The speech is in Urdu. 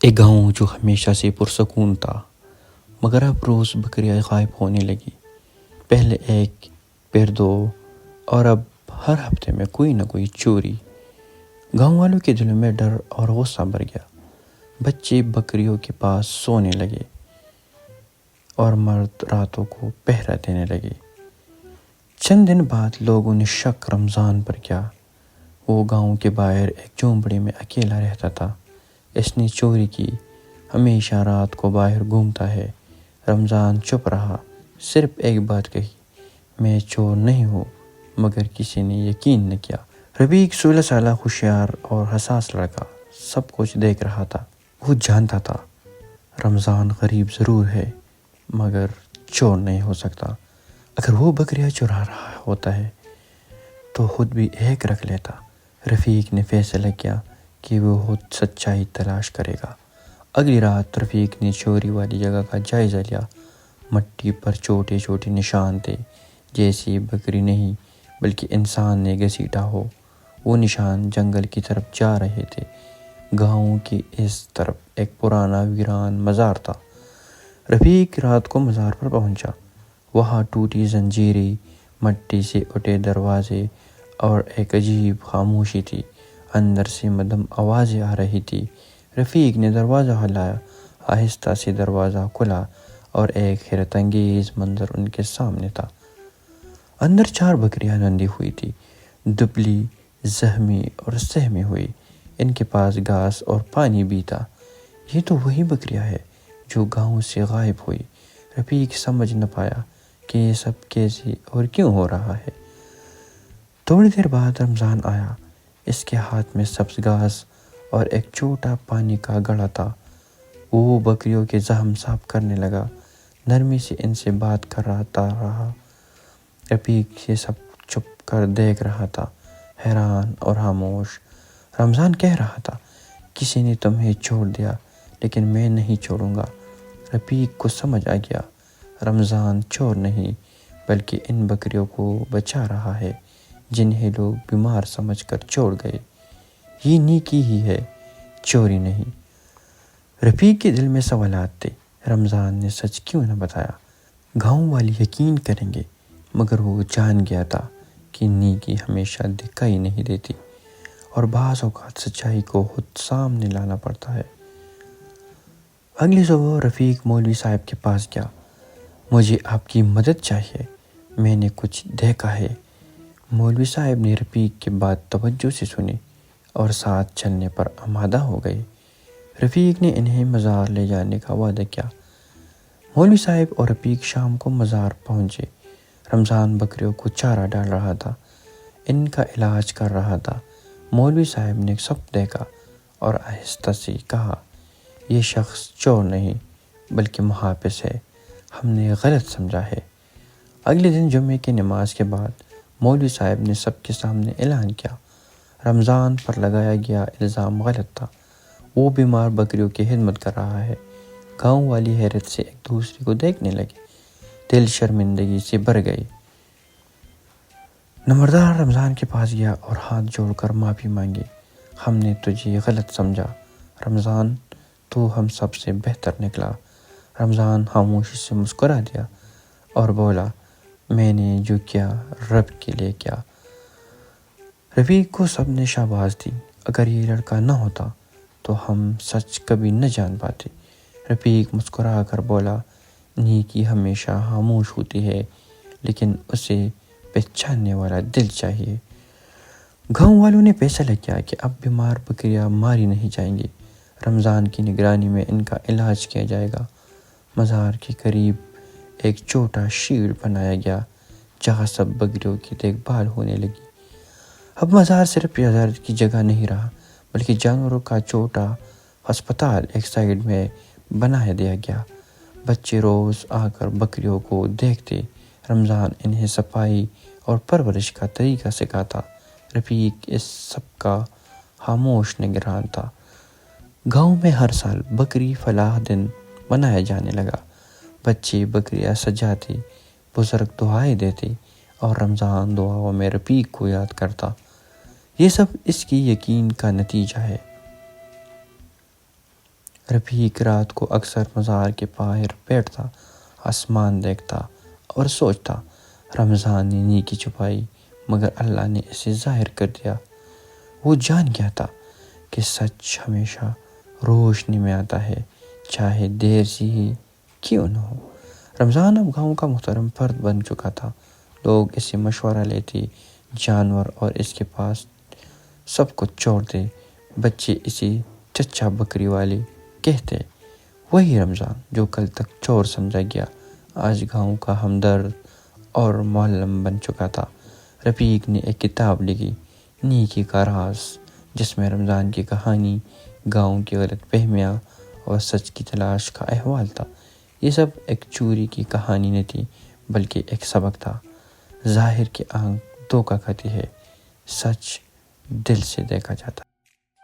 ایک گاؤں جو ہمیشہ سے پرسکون تھا، مگر اب روز بکریاں غائب ہونے لگی۔ پہلے ایک، پھر دو، اور اب ہر ہفتے میں کوئی نہ کوئی چوری۔ گاؤں والوں کے دلوں میں ڈر اور غصہ بھر گیا۔ بچے بکریوں کے پاس سونے لگے اور مرد راتوں کو پہرا دینے لگے۔ چند دن بعد لوگوں نے شک رمضان پر کیا۔ وہ گاؤں کے باہر ایک جھونپڑی میں اکیلا رہتا تھا۔ اس نے چوری کی، ہمیشہ رات کو باہر گھومتا ہے۔ رمضان چپ رہا، صرف ایک بات کہی، میں چور نہیں ہوں، مگر کسی نے یقین نہ کیا۔ رفیق 16 سالہ ہوشیار اور حساس لڑکا سب کچھ دیکھ رہا تھا۔ وہ جانتا تھا رمضان غریب ضرور ہے، مگر چور نہیں ہو سکتا۔ اگر وہ بکریاں چرا رہا ہوتا ہے تو خود بھی ایک رکھ لیتا۔ رفیق نے فیصلہ کیا کہ وہ خود سچائی تلاش کرے گا۔ اگلی رات رفیق نے چوری والی جگہ کا جائزہ لیا۔ مٹی پر چھوٹے چھوٹے نشان تھے، جیسے بکری نہیں بلکہ انسان نے گھسیٹا ہو۔ وہ نشان جنگل کی طرف جا رہے تھے۔ گاؤں کی اس طرف ایک پرانا ویران مزار تھا۔ رفیق رات کو مزار پر پہنچا۔ وہاں ٹوٹی زنجیریں، مٹی سے اٹے دروازے اور ایک عجیب خاموشی تھی۔ اندر سے مدھم آوازیں آ رہی تھی۔ رفیق نے دروازہ ہلایا، آہستہ سے دروازہ کھلا اور ایک حیرت انگیز منظر ان کے سامنے تھا۔ اندر 4 بکریاں بندھی ہوئی تھیں، دبلی، زخمی اور سہمی ہوئی۔ ان کے پاس گھاس اور پانی بھی تھا۔ یہ تو وہی بکریاں ہیں جو گاؤں سے غائب ہوئی۔ رفیق سمجھ نہ پایا کہ یہ سب کیسے اور کیوں ہو رہا ہے۔ تھوڑی دیر بعد رمضان آیا۔ اس کے ہاتھ میں سبز گھاس اور ایک چھوٹا پانی کا گھڑا تھا۔ وہ بکریوں کے زخم صاف کرنے لگا، نرمی سے ان سے بات کر رہا۔ رفیق یہ سب چھپ کر دیکھ رہا تھا، حیران اور خاموش۔ رمضان کہہ رہا تھا، کسی نے تمہیں چھوڑ دیا، لیکن میں نہیں چھوڑوں گا۔ رفیق کو سمجھ آ گیا، رمضان چور نہیں بلکہ ان بکریوں کو بچا رہا ہے جنہیں لوگ بیمار سمجھ کر چھوڑ گئے۔ یہ نیکی ہی ہے، چوری نہیں۔ رفیق کے دل میں سوالات تھے، رمضان نے سچ کیوں نہ بتایا؟ گاؤں والے یقین کریں گے، مگر وہ جان گیا تھا کہ نیکی ہمیشہ دکھائی نہیں دیتی، اور بعض اوقات سچائی کو خود سامنے لانا پڑتا ہے۔ اگلی صبح رفیق مولوی صاحب کے پاس گیا۔ مجھے آپ کی مدد چاہیے، میں نے کچھ دیکھا ہے۔ مولوی صاحب نے رفیق کی بات توجہ سے سنی اور ساتھ چلنے پر آمادہ ہو گئے۔ رفیق نے انہیں مزار لے جانے کا وعدہ کیا۔ مولوی صاحب اور رفیق شام کو مزار پہنچے۔ رمضان بکریوں کو چارہ ڈال رہا تھا، ان کا علاج کر رہا تھا۔ مولوی صاحب نے سب دیکھا اور آہستہ سے کہا، یہ شخص چور نہیں بلکہ محافظ ہے، ہم نے غلط سمجھا ہے۔ اگلے دن جمعے کی نماز کے بعد مولوی صاحب نے سب کے سامنے اعلان کیا، رمضان پر لگایا گیا الزام غلط تھا، وہ بیمار بکریوں کی خدمت کر رہا ہے۔ گاؤں والی حیرت سے ایک دوسرے کو دیکھنے لگے، دل شرمندگی سے بھر گئے۔ نمبردار رمضان کے پاس گیا اور ہاتھ جوڑ کر معافی مانگی، ہم نے تجھے غلط سمجھا رمضان، تو ہم سب سے بہتر نکلا۔ رمضان خاموشی سے مسکرا دیا اور بولا، میں نے جو کیا رب کے لیے کیا۔ رفیق کو سب نے شاباش دی، اگر یہ لڑکا نہ ہوتا تو ہم سچ کبھی نہ جان پاتے۔ رفیق مسکرا کر بولا، نیکی ہمیشہ خاموش ہوتی ہے، لیکن اسے پہچاننے والا دل چاہیے۔ گاؤں والوں نے فیصلہ کیا کہ اب بیمار بکریاں ماری نہیں جائیں گی، رمضان کی نگرانی میں ان کا علاج کیا جائے گا۔ مزار کے قریب ایک چھوٹا شیڈ بنایا گیا جہاں سب بکریوں کی دیکھ بھال ہونے لگی۔ اب مزار صرف عبادت کی جگہ نہیں رہا، بلکہ جانوروں کا چھوٹا ہسپتال ایک سائیڈ میں بنا دیا گیا۔ بچے روز آ کر بکریوں کو دیکھتے، رمضان انہیں صفائی اور پرورش کا طریقہ سکھاتا۔ رفیق اس سب کا خاموش نگران تھا۔ گاؤں میں ہر سال بکری فلاح دن منایا جانے لگا۔ بچے بکریاں سجاتے، بزرگ دعائیں دیتے اور رمضان دعاؤں میں رفیق کو یاد کرتا۔ یہ سب اس کی یقین کا نتیجہ ہے۔ رفیق رات کو اکثر مزار کے باہر بیٹھتا، آسمان دیکھتا اور سوچتا، رمضان نے نیکی چھپائی مگر اللہ نے اسے ظاہر کر دیا۔ وہ جان گیا تھا کہ سچ ہمیشہ روشنی میں آتا ہے، چاہے دیر سے ہی کیوں نہ ہو۔ رمضان اب گاؤں کا محترم فرد بن چکا تھا۔ لوگ اس سے مشورہ لیتے، جانور اور اس کے پاس سب کچھ چھوڑ دے، بچے اسے چچا بکری والے کہتے۔ وہی رمضان جو کل تک چور سمجھا گیا، آج گاؤں کا ہمدرد اور معلم بن چکا تھا۔ رفیق نے ایک کتاب لکھی، نیکی کا راز، جس میں رمضان کی کہانی، گاؤں کی غلط فہمیاں اور سچ کی تلاش کا احوال تھا۔ یہ سب ایک چوری کی کہانی نہیں تھی، بلکہ ایک سبق تھا۔ ظاہر کی آنکھ دھوکہ کھاتی ہے، سچ دل سے دیکھا جاتا ہے۔